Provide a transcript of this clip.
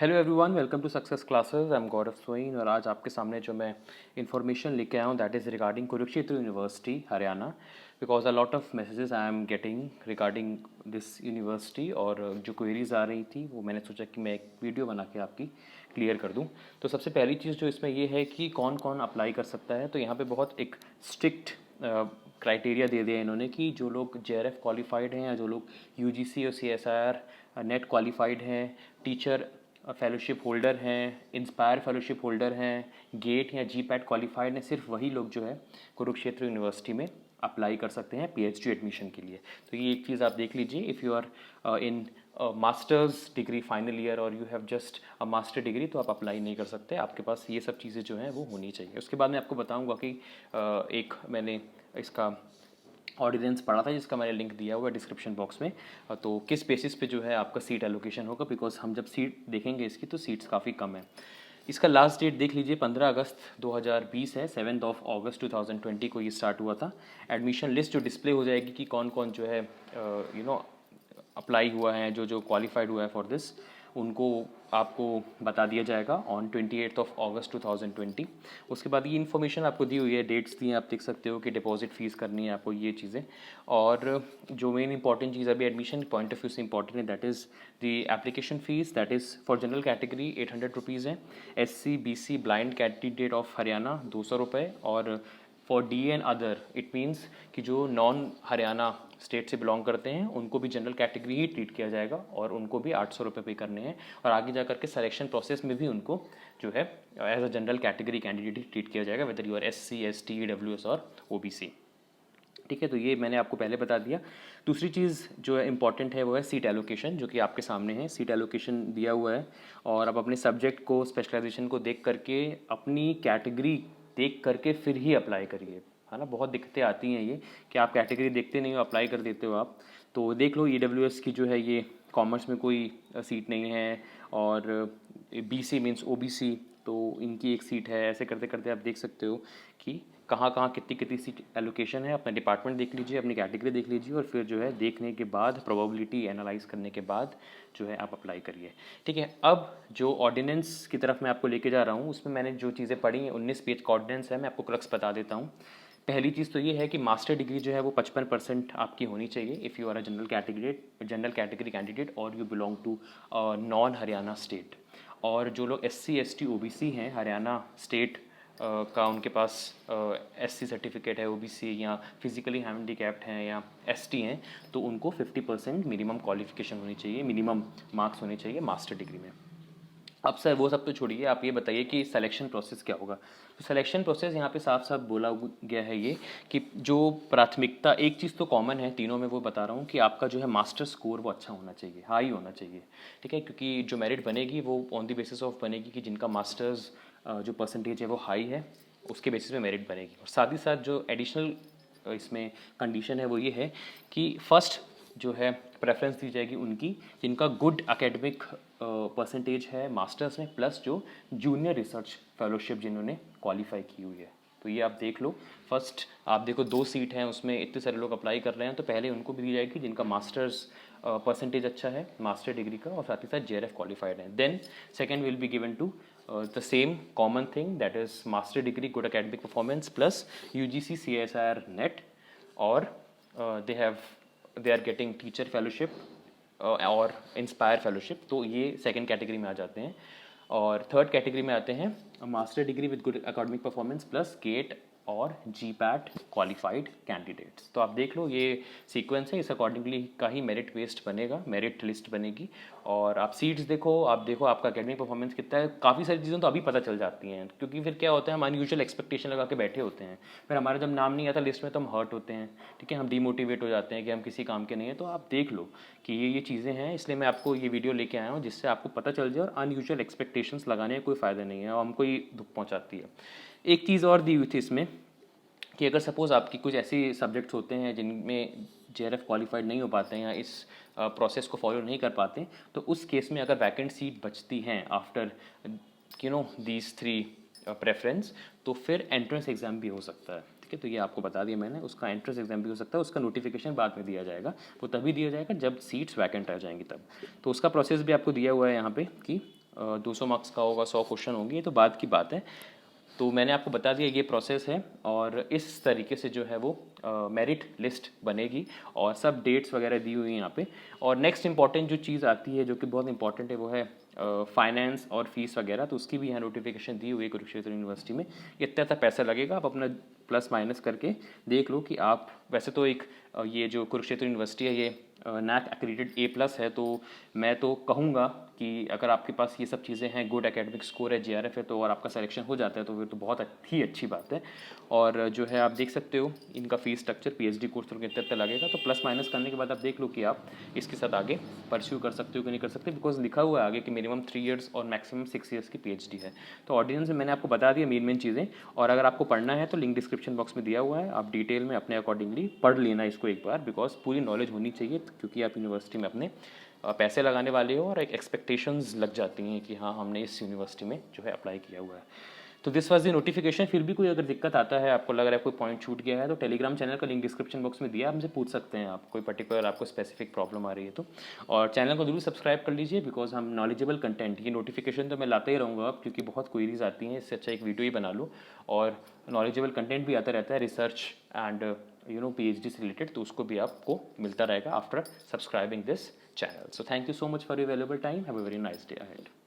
Hello everyone, welcome to success classes. I am Gaurav Soin और आज आपके सामने जो मैं इन्फॉर्मेशन लेके आया हूँ that is regarding Kurukshetra university Haryana, because a lot of messages I am getting regarding this university और जो क्वेरीज आ रही थी वो मैंने सोचा कि मैं एक वीडियो बना के आपकी क्लियर कर दूँ। तो सबसे पहली चीज़ जो इसमें ये है कि कौन कौन अप्लाई कर सकता है। तो यहाँ पे बहुत एक स्ट्रिक्ट क्राइटेरिया दे दिया इन्होंने कि जो लोग JRF क्वालिफाइड हैं या जो लोग UGC और CSIR नेट क्वालिफाइड हैं, टीचर फेलोशिप होल्डर हैं, इंस्पायर फेलोशिप होल्डर हैं, गेट या GPAT क्वालिफाइड हैं, सिर्फ वही लोग जो है कुरुक्षेत्र यूनिवर्सिटी में अप्लाई कर सकते हैं PhD एडमिशन के लिए। तो ये एक चीज़ आप देख लीजिए। If you are in masters degree final year और you have just a master degree तो आप अप्लाई नहीं कर सकते, आपके पास ये सब चीज़ें जो हैं वो होनी चाहिए। उसके बाद मैं आपको बताऊँगा कि एक मैंने इसका ऑर्डिनेंस पढ़ा था जिसका मैंने लिंक दिया हुआ है डिस्क्रिप्शन बॉक्स में। तो किस बेसिस पे जो है आपका सीट एलोकेशन होगा, बिकॉज हम जब सीट देखेंगे इसकी तो सीट्स काफ़ी कम है। इसका लास्ट डेट देख लीजिए 15 अगस्त 2020 है, 7 अगस्त 2020 को ये स्टार्ट हुआ था। एडमिशन लिस्ट जो डिस्प्ले हो जाएगी कि कौन कौन जो है अप्लाई हुआ है, जो जो क्वालिफाइड हुआ है फॉर दिस, उनको आपको बता दिया जाएगा ऑन 28 अगस्त 2020। उसके बाद ये इन्फॉर्मेशन आपको दी हुई है, डेट्स दी हैं, आप देख सकते हो कि डिपॉजिट फीस करनी है आपको, ये चीज़ें। और जो मेन इंपॉर्टेंट चीज़ अभी एडमिशन पॉइंट ऑफ व्यू से इंपॉर्टेंट है that is the application fees, that is for general category 800 rupees है, SC BC blind candidate of Haryana 200 रुपये, और for DA and other it means कि जो नॉन हरियाणा स्टेट से belong करते हैं उनको भी जनरल कैटेगरी ही ट्रीट किया जाएगा और उनको भी 800 रुपये पे करने हैं। और आगे जा करके सिलेक्शन प्रोसेस में भी उनको जो है as a general category candidate ही ट्रीट किया जाएगा, whether you are SC ST EWS और OBC। ठीक है, तो ये मैंने आपको पहले बता दिया। दूसरी चीज़ जो है इंपॉर्टेंट है वो है सीट एलोकेशन, जो कि आपके सामने है। सीट एलोकेशन दिया हुआ है और आप अपने सब्जेक्ट को, स्पेशलाइजेशन को देख करके, अपनी कैटेगरी देख करके फिर ही अप्लाई करिए, है ना। बहुत दिक्कतें आती हैं ये कि आप कैटेगरी देखते नहीं हो, अप्लाई कर देते हो आप। तो देख लो EWS की जो है ये कॉमर्स में कोई सीट नहीं है, और BC मीन्स OBC तो इनकी एक सीट है। ऐसे करते करते आप देख सकते हो कि कहाँ कहाँ कितनी कितनी सीट एलोकेशन है। अपना डिपार्टमेंट देख लीजिए, अपनी कैटेगरी देख लीजिए, और फिर जो है देखने के बाद, प्रोबेबिलिटी एनालाइज करने के बाद जो है आप अप्लाई करिए। ठीक है, अब जो ऑर्डिनेंस की तरफ मैं आपको लेके जा रहा हूँ उसमें मैंने जो चीज़ें पढ़ी हैं, 19 पेज का ऑर्डिनेंस है, मैं आपको क्रक्स बता देता हूँ। पहली चीज़ तो ये है कि मास्टर डिग्री जो है वो 55% आपकी होनी चाहिए if you are a general category candidate और you belong to non Haryana state. और जो लोग SC ST OBC हैं, हरियाणा स्टेट का उनके पास SC सर्टिफिकेट है, OBC या फिजिकली हैंडीकैप्ड हैं या ST हैं, तो उनको 50% मिनिमम क्वालिफिकेशन होनी चाहिए, मिनिमम मार्क्स होने चाहिए मास्टर डिग्री में। अब सर वो सब तो छोड़िए, आप ये बताइए कि सिलेक्शन प्रोसेस क्या होगा। तो सिलेक्शन प्रोसेस यहाँ पे साफ साफ बोला गया है ये कि जो प्राथमिकता, एक चीज़ तो कॉमन है तीनों में, वो बता रहा हूँ कि आपका जो है मास्टर स्कोर वो अच्छा होना चाहिए, हाई होना चाहिए। ठीक है, क्योंकि जो मेरिट बनेगी वो ऑन द बेसिस ऑफ बनेगी कि जिनका मास्टर्स जो परसेंटेज है वो हाई है, उसके बेसिस पे मेरिट बनेगी। और साथ ही साथ जो एडिशनल इसमें कंडीशन है वो ये है कि फर्स्ट जो है प्रेफरेंस दी जाएगी उनकी जिनका गुड एकेडमिक परसेंटेज है मास्टर्स में, प्लस जो जूनियर रिसर्च फेलोशिप जिन्होंने क्वालिफाई की हुई है। तो ये आप देख लो। फर्स्ट आप देखो 2 सीट हैं, उसमें इतने सारे लोग अप्लाई कर रहे हैं, तो पहले उनको भी दी जाएगी जिनका मास्टर्स परसेंटेज अच्छा है मास्टर डिग्री का और साथ ही साथ JRF क्वालिफाइड है। Then second will be given to the same common thing, that is master degree, good academic performance plus UGC CSIR NET, और they are getting teacher fellowship और इंस्पायर फेलोशिप। तो ये सेकंड कैटेगरी में आ जाते हैं। और third category में आते हैं master degree with good academic performance plus GATE और GPAT क्वालिफाइड कैंडिडेट्स। तो आप देख लो ये सीक्वेंस है, इस अकॉर्डिंगली का ही मेरिट वेस्ट बनेगा, मेरिट लिस्ट बनेगी। और आप सीट्स देखो, आप देखो आपका एकेडमिक परफॉर्मेंस कितना है, काफ़ी सारी चीज़ें तो अभी पता चल जाती हैं, क्योंकि फिर क्या होता है हम अनयूजुअल एक्सपेक्टेशन लगा के बैठे होते हैं, फिर हमारा जब नाम नहीं आता लिस्ट में तो हम हर्ट होते हैं। ठीक है, हम डीमोटिवेट हो जाते हैं कि हम किसी काम के नहीं हैं। तो आप देख लो कि ये चीज़ें हैं, इसलिए मैं आपको ये वीडियो लेके आया हूँ जिससे आपको पता चल जाए, और अनयूजुअल एक्सपेक्टेशंस लगाने का कोई फ़ायदा नहीं है और हमको ये दुख पहुँचाती है। एक चीज़ और दी हुई थी इसमें कि अगर सपोज़ आपकी कुछ ऐसी सब्जेक्ट्स होते हैं जिनमें JRF क्वालिफाइड नहीं हो पाते हैं या इस प्रोसेस को फॉलो नहीं कर पाते, तो उस केस में अगर वैकेंट सीट बचती हैं आफ्टर दीज 3 प्रेफरेंस, तो फिर एंट्रेंस एग्ज़ाम भी हो सकता है। ठीक है, तो ये आपको बता दिया मैंने, उसका एंट्रेंस एग्ज़ाम भी हो सकता है, उसका नोटिफिकेशन बाद में दिया जाएगा, वो तभी दिया जाएगा जब सीट्स वैकेंट रह जाएंगी तब। तो उसका प्रोसेस भी आपको दिया हुआ है यहाँ पे कि 200 मार्क्स का होगा, 100 क्वेश्चन होंगे, ये तो बात की बात है। तो मैंने आपको बता दिया ये प्रोसेस है और इस तरीके से जो है वो मेरिट लिस्ट बनेगी और सब डेट्स वगैरह दी हुई हैं यहाँ पे। और नेक्स्ट इंपॉर्टेंट जो चीज़ आती है जो कि बहुत इंपॉर्टेंट है वो है फाइनेंस और फीस वगैरह, तो उसकी भी यहाँ नोटिफिकेशन दी हुई है कुरुक्षेत्र यूनिवर्सिटी में। इतना इतना पैसा लगेगा, आप अपना प्लस माइनस करके देख लो कि आप वैसे तो एक ये जो कुरुक्षेत्र यूनिवर्सिटी है ये नैक एक्रीडेटेड A+ है, तो मैं तो कहूँगा कि अगर आपके पास ये सब चीज़ें हैं, गुड एकेडमिक स्कोर है, JRF है, तो और आपका सिलेक्शन हो जाता है तो फिर तो बहुत ही अच्छी बात है। और जो है आप देख सकते हो इनका फीस स्ट्रक्चर, PhD कोर्स तो कितना इतना लगेगा, तो प्लस माइनस करने के बाद आप देख लो कि आप इसके साथ आगे परस्यू कर सकते हो कि नहीं कर सकते, बिकॉज लिखा हुआ है आगे कि मिनिमम 3 इयर्स और मैक्सिमम 6 इयर्स की PhD है। तो ऑडियंस में मैंने आपको बता दिया मेन चीज़ें, और अगर आपको पढ़ना है तो लिंक डिस्क्रिप्शन बॉक्स में दिया हुआ है, आप डिटेल में अपने अकॉर्डिंगली पढ़ लेना इसको एक बार, बिकॉज पूरी नॉलेज होनी चाहिए, क्योंकि आप यूनिवर्सिटी में अपने पैसे लगाने वाले हो और एक एक्सपेक्टेशंस लग जाती हैं कि हाँ हमने इस यूनिवर्सिटी में जो है अप्लाई किया हुआ है। तो दिस वाज द नोटिफिकेशन। फिर भी कोई अगर दिक्कत आता है, आपको लग रहा है कोई पॉइंट छूट गया है, तो टेलीग्राम चैनल का लिंक डिस्क्रिप्शन बॉक्स में दिया, आप हमसे पूछ सकते हैं, आप कोई पर्टिकुलर आपको स्पेसिफिक प्रॉब्लम आ रही है तो। और चैनल को जरूर सब्सक्राइब कर लीजिए, बिकॉज हम नॉलेजेबल कंटेंट, ये नोटिफिकेशन तो मैं लाता ही रहूँगा अब, क्योंकि बहुत क्वेरीज आती हैं, इससे अच्छा एक वीडियो ही बना लो, और नॉलेजेबल कंटेंट भी आता रहता है, रिसर्च एंड PhD से रिलेटेड, तो उसको भी आपको मिलता रहेगा after subscribing this channel. So thank you so much for your valuable time. Have a very nice day ahead.